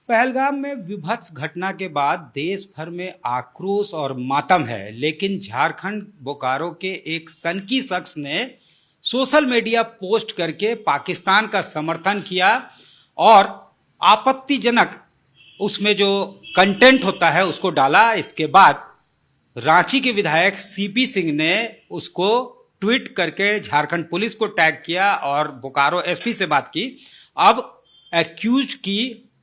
पहलगाम में विभत्स घटना के बाद देश भर में आक्रोश और मातम है, लेकिन झारखंड बोकारो के एक सनकी शख्स ने सोशल मीडिया पोस्ट करके पाकिस्तान का समर्थन किया और आपत्तिजनक उसमें जो कंटेंट होता है उसको डाला। इसके बाद रांची के विधायक सीपी सिंह ने उसको ट्वीट करके झारखंड पुलिस को टैग किया और बोकारो एसपी से बात की। अब एक्यूज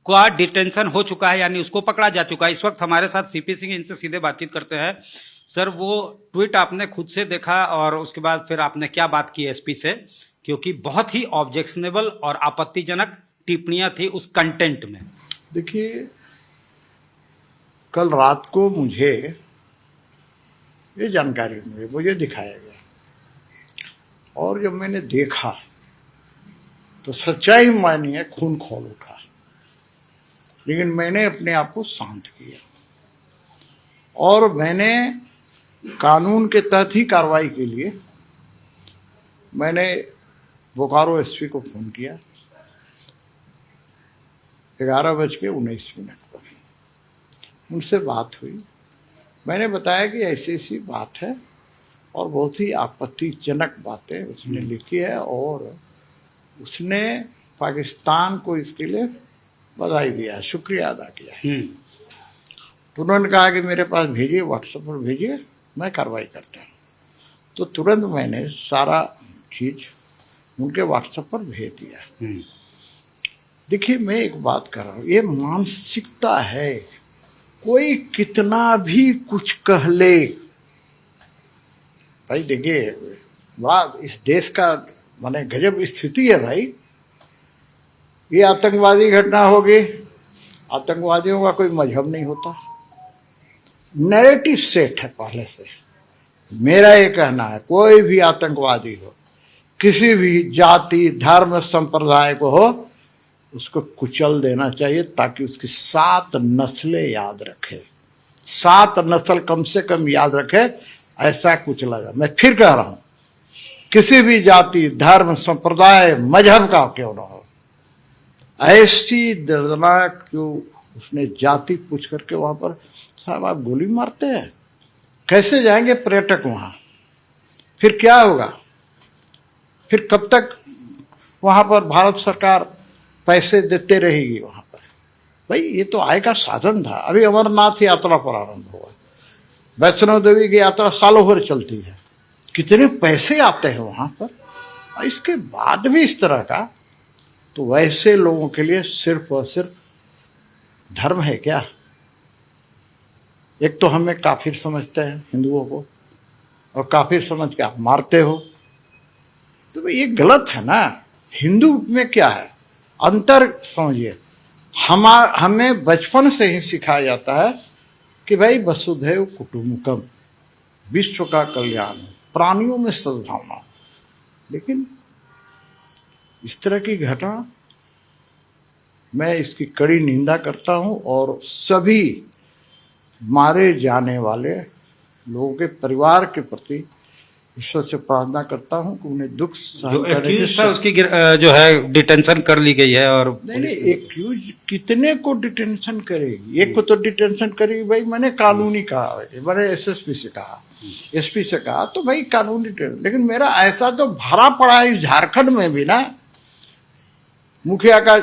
का डिटेंशन हो चुका है, यानी उसको पकड़ा जा चुका है। इस वक्त हमारे साथ सीपी सिंह, इनसे सीधे बातचीत करते हैं। सर, वो ट्वीट आपने खुद से देखा और उसके बाद फिर आपने क्या बात की एसपी से, क्योंकि बहुत ही ऑब्जेक्शनेबल और आपत्तिजनक टिप्पणियां थी उस कंटेंट में। देखिए, कल रात को मुझे ये जानकारी मिली, मुझे दिखाया गया और जब मैंने देखा तो सच्चाई मानिए खून खौल उठा। लेकिन मैंने अपने आप को शांत किया और मैंने कानून के तहत ही कार्रवाई के लिए मैंने बोकारो एसपी को फोन किया 11:19 पर। उनसे बात हुई, मैंने बताया कि ऐसी ऐसी बात है और बहुत ही आपत्तिजनक बातें उसने लिखी है और उसने पाकिस्तान को इसके लिए बधाई दिया है, शुक्रिया अदा किया है। तो उन्होंने कहा कि मेरे पास भेजिए, व्हाट्सएप पर भेजिए, मैं कार्रवाई करता हूँ। तो तुरंत मैंने सारा चीज उनके व्हाट्सएप पर भेज दिया। देखिए, मैं एक बात कर रहा हूँ, ये मानसिकता है। कोई कितना भी कुछ कह ले, भाई देखिए, बड़ा इस देश का माने गजब स्थिति है भाई। ये आतंकवादी घटना होगी, आतंकवादियों का कोई मजहब नहीं होता, नैरेटिव सेट है पहले से। मेरा ये कहना है, कोई भी आतंकवादी हो, किसी भी जाति धर्म संप्रदाय को हो, उसको कुचल देना चाहिए ताकि उसकी 7 नस्लें याद रखे, 7 नस्ल कम से कम याद रखे, ऐसा कुचला जाए। मैं फिर कह रहा हूं, किसी भी जाति धर्म संप्रदाय मजहब का क्यों ना हो, ऐसी दर्दनाक जो उसने जाति पूछ करके वहां पर, साहब आप गोली मारते हैं, कैसे जाएंगे पर्यटक वहां? फिर क्या होगा? फिर कब तक वहां पर भारत सरकार पैसे देते रहेगी वहां पर? भाई ये तो आय का साधन था। अभी अमरनाथ यात्रा प्रारंभ हुआ, वैष्णो देवी की यात्रा सालों भर चलती है, कितने पैसे आते हैं वहां पर, और इसके बाद भी इस तरह का। तो वैसे लोगों के लिए सिर्फ और सिर्फ धर्म है क्या? एक तो हमें काफिर समझते हैं हिंदुओं को, और काफिर समझ के आप मारते हो, तो भाई ये गलत है ना। हिंदू में क्या है अंतर समझिए। हमें बचपन से ही सिखाया जाता है कि भाई वसुधैव कुटुंबकम, विश्व का कल्याण, प्राणियों में सद्भावना। लेकिन इस तरह की घटना, मैं इसकी कड़ी निंदा करता हूं और सभी मारे जाने वाले लोगों के परिवार के प्रति ईश्वर से प्रार्थना करता हूं कि उन्हें दुख सहन करने की उसकी जो है डिटेंशन कर ली गई है। और नहीं, एक्यूज कितने को डिटेंशन करेगी? एक को तो डिटेंशन करेगी भाई, मैंने कानूनी कहा, मैंने एसएसपी से कहा, एसपी से कहा, तो भाई कानूनी डिटेंशन। लेकिन मेरा ऐसा तो भरा पड़ा है इस झारखंड में भी ना, मुखिया का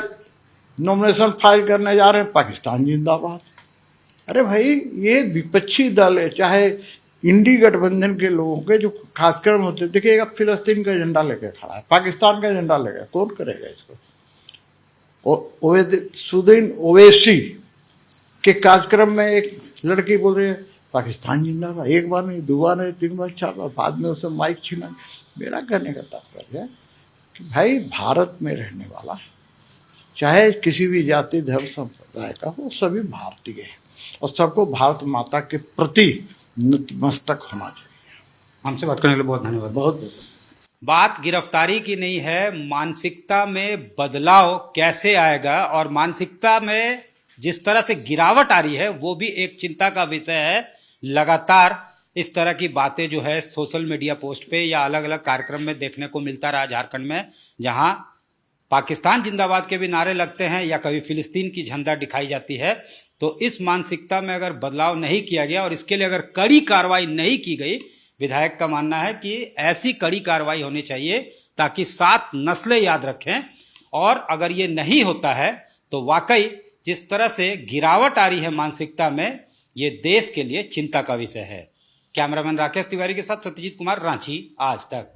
नॉमिनेशन फाइल करने जा रहे हैं, पाकिस्तान जिंदाबाद। अरे भाई, ये विपक्षी दल है, चाहे इंडी गठबंधन के लोगों के जो कार्यक्रम होते, देखिएगा फिलिस्तीन का झंडा लेके खड़ा है, पाकिस्तान का झंडा लेके, कौन करेगा इसको? सुदीन ओवैसी के कार्यक्रम में एक लड़की बोल रही है पाकिस्तान जिंदाबाद, एक बार नहीं, 2 बार नहीं, 3 बार 4 बार, बाद में उसे माइक छीना। मेरा कहने का तात्पर्य है कि भाई भारत में रहने वाला चाहे किसी भी जाति धर्म संप्रदाय का हो, सभी भारतीय है और सबको भारत माता के प्रति नतमस्तक होना चाहिए। हमसे बात करने के लिए बहुत धन्यवाद। बहुत बात गिरफ्तारी की नहीं है, मानसिकता में बदलाव कैसे आएगा और मानसिकता में जिस तरह से गिरावट आ रही है वो भी एक चिंता का विषय है। लगातार इस तरह की बातें जो है सोशल मीडिया पोस्ट पे या अलग अलग कार्यक्रम में देखने को मिलता रहा झारखंड में, जहां पाकिस्तान जिंदाबाद के भी नारे लगते हैं या कभी फिलिस्तीन की झंडा दिखाई जाती है, तो इस मानसिकता में अगर बदलाव नहीं किया गया और इसके लिए अगर कड़ी कार्रवाई नहीं की गई, विधायक का मानना है कि ऐसी कड़ी कार्रवाई होनी चाहिए ताकि 7 नस्लें याद रखें। और अगर ये नहीं होता है तो वाकई जिस तरह से गिरावट आ रही है मानसिकता में, ये देश के लिए चिंता का विषय है। कैमरामैन राकेश तिवारी के साथ सत्यजीत कुमार, रांची, आज तक।